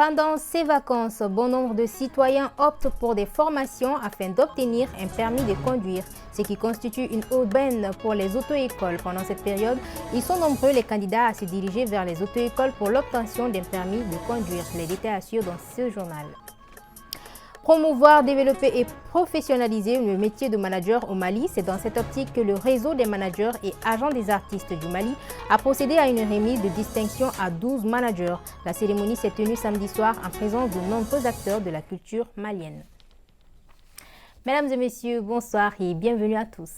Pendant ces vacances, bon nombre de citoyens optent pour des formations afin d'obtenir un permis de conduire, ce qui constitue une aubaine pour les auto-écoles. Pendant cette période, ils sont nombreux les candidats à se diriger vers les auto-écoles pour l'obtention d'un permis de conduire. Les détails assurent dans ce journal. Promouvoir, développer et professionnaliser le métier de manager au Mali, c'est dans cette optique que le réseau des managers et agents des artistes du Mali a procédé à une remise de distinction à 12 managers. La cérémonie s'est tenue samedi soir en présence de nombreux acteurs de la culture malienne. Mesdames et messieurs, bonsoir et bienvenue à tous.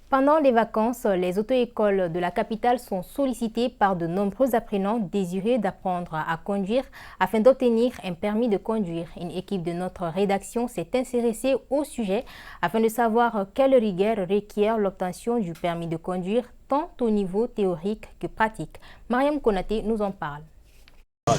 Pendant les vacances, les auto-écoles de la capitale sont sollicitées par de nombreux apprenants désireux d'apprendre à conduire afin d'obtenir un permis de conduire. Une équipe de notre rédaction s'est intéressée au sujet afin de savoir quelle rigueur requiert l'obtention du permis de conduire tant au niveau théorique que pratique. Mariam Konaté nous en parle.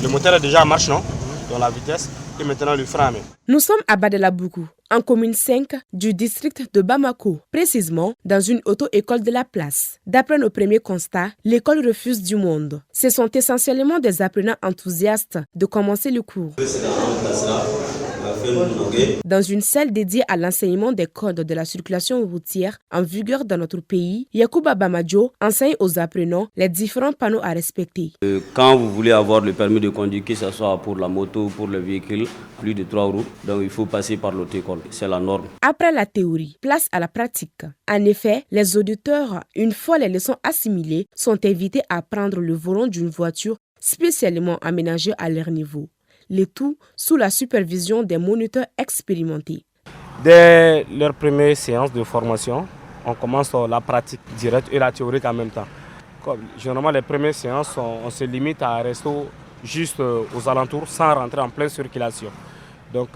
Le moteur est déjà en marche, non? Dans la vitesse et maintenant le frein. Nous sommes à Badelabougou, en commune 5 du district de Bamako, précisément dans une auto-école de la place. D'après nos premiers constats, l'école refuse du monde. Ce sont essentiellement des apprenants enthousiastes de commencer le cours. Dans une salle dédiée à l'enseignement des codes de la circulation routière en vigueur dans notre pays, Yacouba Bamadjo enseigne aux apprenants les différents panneaux à respecter. Quand vous voulez avoir le permis de conduire, que ce soit pour la moto ou pour le véhicule, plus de 3 roues, donc il faut passer par l'auto-école. C'est la norme. Après la théorie, place à la pratique. En effet, les auditeurs, une fois les leçons assimilées, sont invités à prendre le volant d'une voiture spécialement aménagée à leur niveau. Le tout sous la supervision des moniteurs expérimentés. Dès leur première séance de formation, on commence la pratique directe et la théorique en même temps. Généralement, les premières séances, on se limite à rester juste aux alentours sans rentrer en pleine circulation. Donc,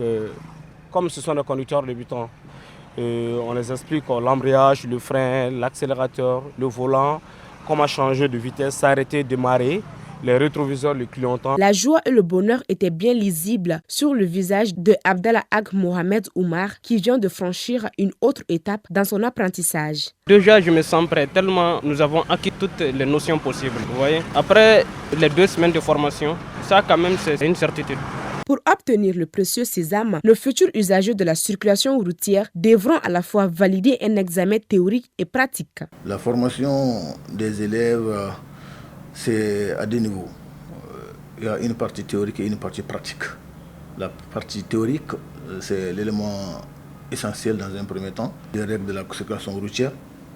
comme ce sont des conducteurs débutants, on les explique l'embrayage, le frein, l'accélérateur, le volant, comment changer de vitesse, s'arrêter, démarrer. Les rétroviseurs, le clignotant. La joie et le bonheur étaient bien lisibles sur le visage de Abdallah Ag Mohamed Oumar qui vient de franchir une autre étape dans son apprentissage. Déjà, je me sens prêt tellement nous avons acquis toutes les notions possibles. Vous voyez, après les 2 semaines de formation, ça quand même c'est une certitude. Pour obtenir le précieux sésame, nos futurs usagers de la circulation routière devront à la fois valider un examen théorique et pratique. La formation des élèves, c'est à 2 niveaux. Il y a une partie théorique et une partie pratique. La partie théorique, c'est l'élément essentiel dans un premier temps. Les règles de la circulation routière,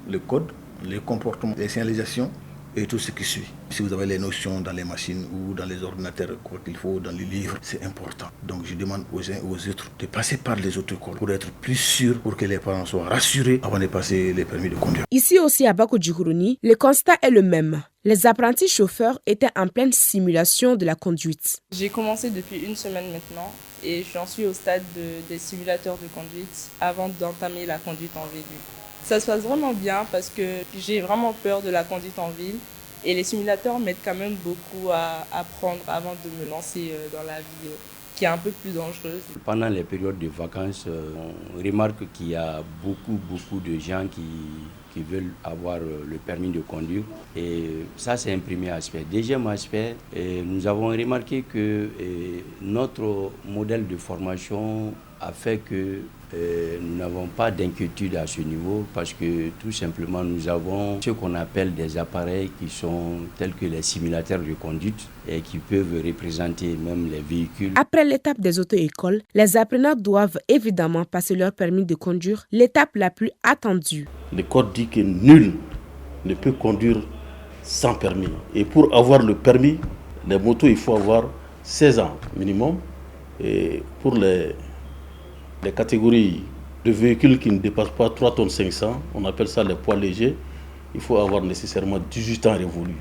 le code, les comportements, les signalisations et tout ce qui suit. Si vous avez les notions dans les machines ou dans les ordinateurs, quoi qu'il faut, dans les livres, c'est important. Donc je demande aux uns et aux autres de passer par les auto-écoles pour être plus sûrs, pour que les parents soient rassurés avant de passer les permis de conduire. Ici aussi à Bako-Djourourouni, le constat est le même. Les apprentis chauffeurs étaient en pleine simulation de la conduite. J'ai commencé depuis 1 semaine maintenant et j'en suis au stade des simulateurs de conduite avant d'entamer la conduite en ville. Ça se passe vraiment bien parce que j'ai vraiment peur de la conduite en ville et les simulateurs m'aident quand même beaucoup à apprendre avant de me lancer dans la vie qui est un peu plus dangereuse. Pendant les périodes de vacances, on remarque qu'il y a beaucoup de gens qui veulent avoir le permis de conduire. Et ça, c'est un premier aspect. Deuxième aspect, nous avons remarqué que notre modèle de formation a fait que nous n'avons pas d'inquiétude à ce niveau parce que tout simplement nous avons ce qu'on appelle des appareils qui sont tels que les simulateurs de conduite et qui peuvent représenter même les véhicules. Après l'étape des auto-écoles, les apprenants doivent évidemment passer leur permis de conduire, l'étape la plus attendue. Le code dit que nul ne peut conduire sans permis. Et pour avoir le permis, les motos, il faut avoir 16 ans minimum. Et pour les catégories de véhicules qui ne dépassent pas 3 tonnes 500, on appelle ça les poids légers, il faut avoir nécessairement 18 ans révolus.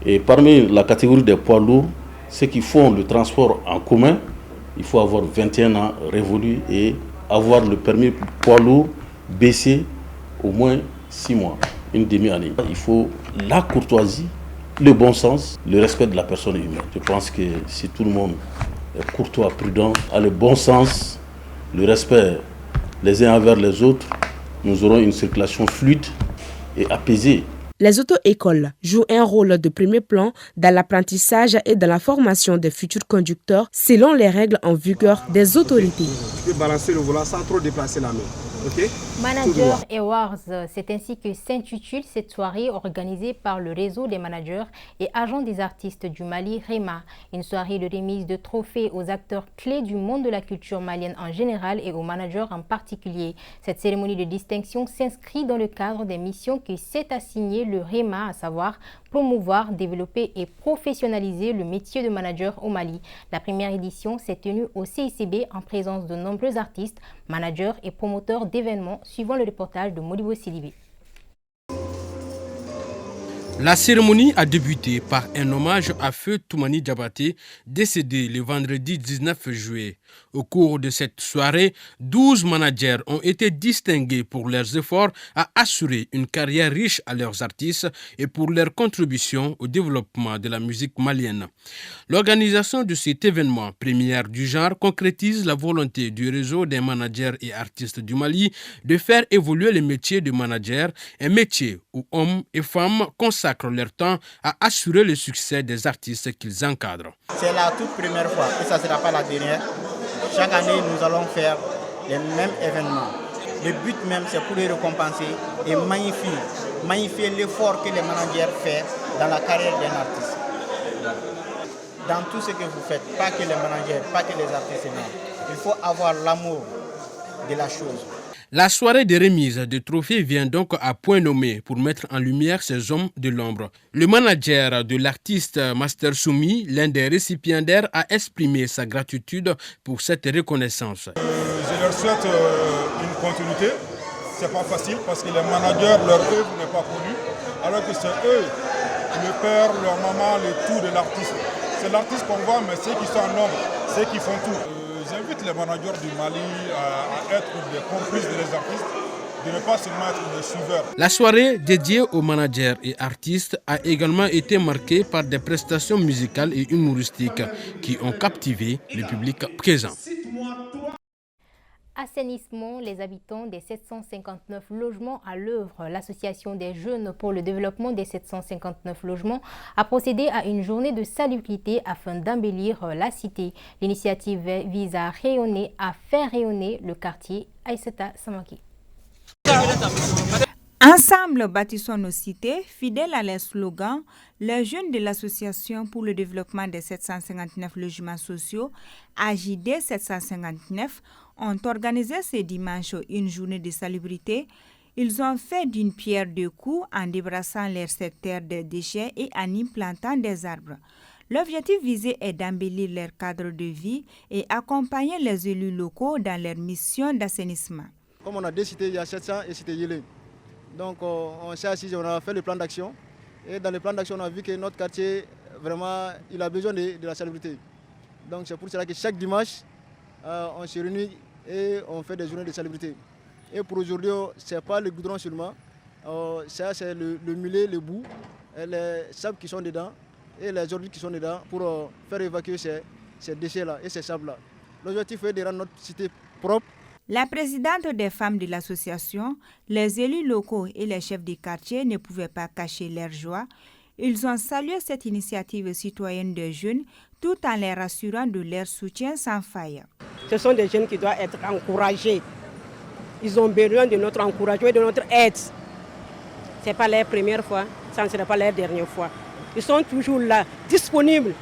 Et parmi la catégorie des poids lourds, ceux qui font le transport en commun, il faut avoir 21 ans révolus et avoir le permis poids lourd baissé au moins 6 mois, une demi-année. Il faut la courtoisie, le bon sens, le respect de la personne humaine. Je pense que si tout le monde est courtois, prudent, a le bon sens, le respect les uns envers les autres, nous aurons une circulation fluide et apaisée. Les auto-écoles jouent un rôle de premier plan dans l'apprentissage et dans la formation des futurs conducteurs selon les règles en vigueur des autorités. Tu peux balancer le volant sans trop déplacer la main. Okay. Manager Awards, c'est ainsi que s'intitule cette soirée organisée par le réseau des managers et agents des artistes du Mali, REMA. Une soirée de remise de trophées aux acteurs clés du monde de la culture malienne en général et aux managers en particulier. Cette cérémonie de distinction s'inscrit dans le cadre des missions que s'est assigné le REMA, à savoir promouvoir, développer et professionnaliser le métier de manager au Mali. La première édition s'est tenue au CICB en présence de nombreux artistes, managers et promoteurs d'événements, suivant le reportage de Modibo Sidibé. La cérémonie a débuté par un hommage à Feu Toumani Diabaté, décédé le vendredi 19 juillet. Au cours de cette soirée, 12 managers ont été distingués pour leurs efforts à assurer une carrière riche à leurs artistes et pour leur contribution au développement de la musique malienne. L'organisation de cet événement, première du genre, concrétise la volonté du réseau des managers et artistes du Mali de faire évoluer le métier de manager, un métier où hommes et femmes consacrent leur temps à assurer le succès des artistes qu'ils encadrent. C'est la toute première fois et ça ne sera pas la dernière. Chaque année, nous allons faire les mêmes événements. Le but même, c'est pour les récompenser et magnifier l'effort que les managers font dans la carrière d'un artiste. Dans tout ce que vous faites, pas que les managers, pas que les artistes, non. Il faut avoir l'amour de la chose. La soirée de remise de trophées vient donc à point nommé pour mettre en lumière ces hommes de l'ombre. Le manager de l'artiste Master Soumi, l'un des récipiendaires, a exprimé sa gratitude pour cette reconnaissance. Je leur souhaite une continuité. C'est pas facile parce que les managers, leur œuvre n'est pas connue, alors que c'est eux, le père, leur maman, le tout de l'artiste. C'est l'artiste qu'on voit, mais ceux qui sont en ombre, ceux qui font tout. J'invite les managers du Mali à être des complices des artistes, de ne pas seulement être des suiveurs. La soirée dédiée aux managers et artistes a également été marquée par des prestations musicales et humoristiques qui ont captivé le public présent. Assainissement, les habitants des 759 logements à l'œuvre. L'Association des jeunes pour le développement des 759 logements a procédé à une journée de salubrité afin d'embellir la cité. L'initiative vise à faire rayonner le quartier. Aïssata Samaki. Ensemble, bâtissons nos cités, fidèles à leurs slogans, les jeunes de l'Association pour le développement des 759 logements sociaux, AJD 759, ont organisé ce dimanche une journée de salubrité. Ils ont fait d'une pierre deux coups en débrassant leur secteur de déchets et en y plantant des arbres. L'objectif visé est d'embellir leur cadre de vie et accompagner les élus locaux dans leur mission d'assainissement. Comme on a deux cités, il y a 700 et cité Yélé. Donc on s'est assis, on a fait le plan d'action. Et dans le plan d'action, on a vu que notre quartier, vraiment, il a besoin de la salubrité. Donc c'est pour cela que chaque dimanche, on se réunit et on fait des journées de salubrité. Et pour aujourd'hui, ce n'est pas le goudron seulement, ça c'est le mulet, le bout, les sables qui sont dedans et les ordures qui sont dedans pour faire évacuer ces déchets-là et ces sables-là. L'objectif est de rendre notre cité propre. La présidente des femmes de l'association, les élus locaux et les chefs des quartiers ne pouvaient pas cacher leur joie. Ils ont salué cette initiative citoyenne des jeunes tout en les rassurant de leur soutien sans faille. Ce sont des jeunes qui doivent être encouragés. Ils ont besoin de notre encouragement et de notre aide. Ce n'est pas leur première fois, ça ne sera pas leur dernière fois. Ils sont toujours là, disponibles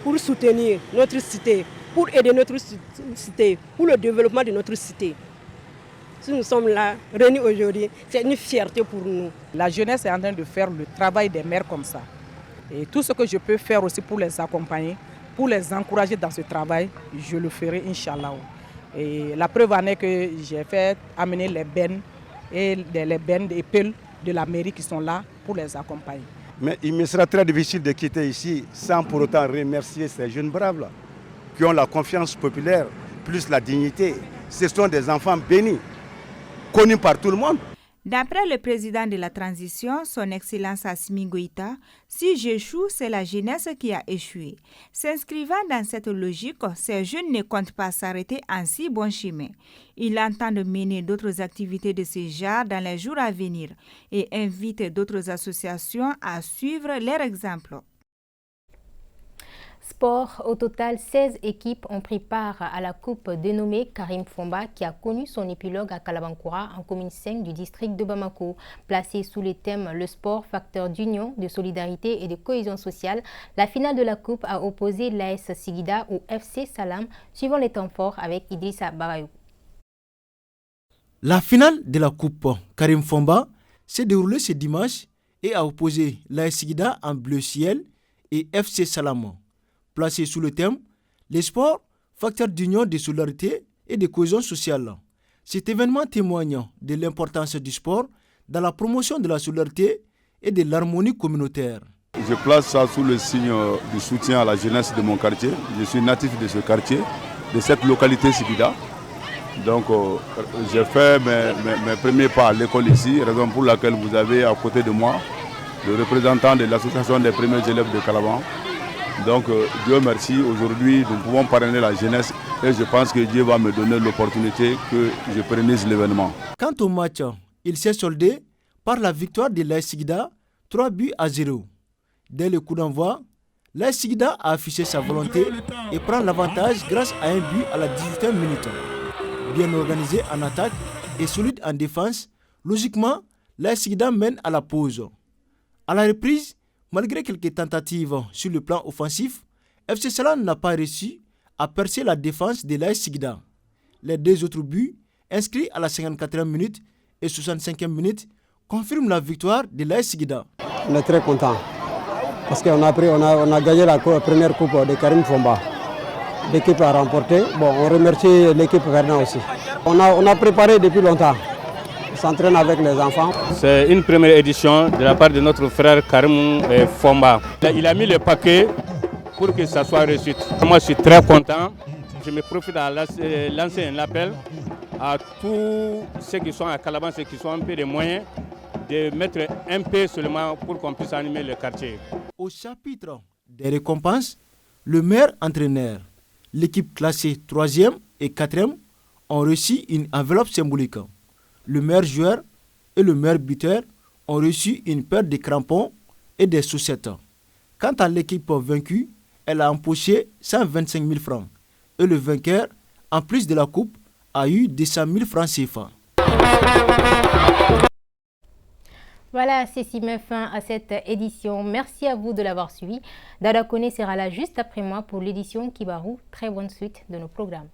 pour soutenir notre cité, pour aider notre cité, pour le développement de notre cité. Si nous sommes là, réunis aujourd'hui, c'est une fierté pour nous. La jeunesse est en train de faire le travail des maires comme ça. Et tout ce que je peux faire aussi pour les accompagner, pour les encourager dans ce travail, je le ferai, Inch'Allah. Et la preuve en est que j'ai fait amener les bennes et les bennes et pelles de la mairie qui sont là pour les accompagner. Mais il me sera très difficile de quitter ici sans pour autant remercier ces jeunes braves-là, qui ont la confiance populaire, plus la dignité. Ce sont des enfants bénis, connus par tout le monde. D'après le président de la transition, son Excellence Assimi Goïta, si j'échoue, c'est la jeunesse qui a échoué. S'inscrivant dans cette logique, ces jeunes ne comptent pas s'arrêter en si bon chemin. Il entend de mener d'autres activités de ce genre dans les jours à venir et invite d'autres associations à suivre leur exemple. Sport, au total, 16 équipes ont pris part à la coupe dénommée Karim Fomba qui a connu son épilogue à Kalabankoura en commune 5 du district de Bamako. Placée sous les thèmes le sport, facteur d'union, de solidarité et de cohésion sociale, la finale de la coupe a opposé l'AS Sigida au FC Salam, suivant les temps forts avec Idrissa Barayou. La finale de la coupe Karim Fomba s'est déroulée ce dimanche et a opposé l'AS Sigida en bleu ciel et FC Salam. Placé sous le thème « Les sports, facteurs d'union, de solidarité et de cohésion sociale ». Cet événement témoigne de l'importance du sport dans la promotion de la solidarité et de l'harmonie communautaire. Je place ça sous le signe du soutien à la jeunesse de mon quartier. Je suis natif de ce quartier, de cette localité Sigida. Donc j'ai fait mes premiers pas à l'école ici, raison pour laquelle vous avez à côté de moi le représentant de l'association des premiers élèves de Calaban. Donc Dieu merci, aujourd'hui nous pouvons parrainer la jeunesse et je pense que Dieu va me donner l'opportunité que je pérennise l'événement. Quant au match, il s'est soldé par la victoire de l'AS Sigida, 3-0. Dès le coup d'envoi, l'AS Sigida a affiché sa volonté et prend l'avantage grâce à un but à la 18e minute. Bien organisé en attaque et solide en défense, logiquement, l'AS Sigida mène à la pause. À la reprise, malgré quelques tentatives sur le plan offensif, FC Salam n'a pas réussi à percer la défense de l'AS Sigida. Les deux autres buts, inscrits à la 54e minute et 65e minute, confirment la victoire de l'AS Sigida. On est très content parce qu'on a gagné la première coupe de Karim Fomba. L'équipe a remporté. Bon, on remercie l'équipe Verna aussi. On a préparé depuis longtemps. On s'entraîne avec les enfants. C'est une première édition de la part de notre frère Karim Fomba. Il a mis le paquet pour que ça soit réussi. Moi, je suis très content. Je me profite à lancer un appel à tous ceux qui sont à Calaban, ceux qui sont un peu de moyens, de mettre un peu seulement pour qu'on puisse animer le quartier. Au chapitre des récompenses, le meilleur entraîneur, l'équipe classée 3e et 4e ont reçu une enveloppe symbolique. Le meilleur joueur et le meilleur buteur ont reçu une paire de crampons et des chaussettes. Quant à l'équipe vaincue, elle a empoché 125 000 francs. Et le vainqueur, en plus de la coupe, a eu 200 000 francs CFA. Voilà, ceci met fin à cette édition. Merci à vous de l'avoir suivi. Dada Kone sera là juste après moi pour l'édition Kibarou. Très bonne suite de nos programmes.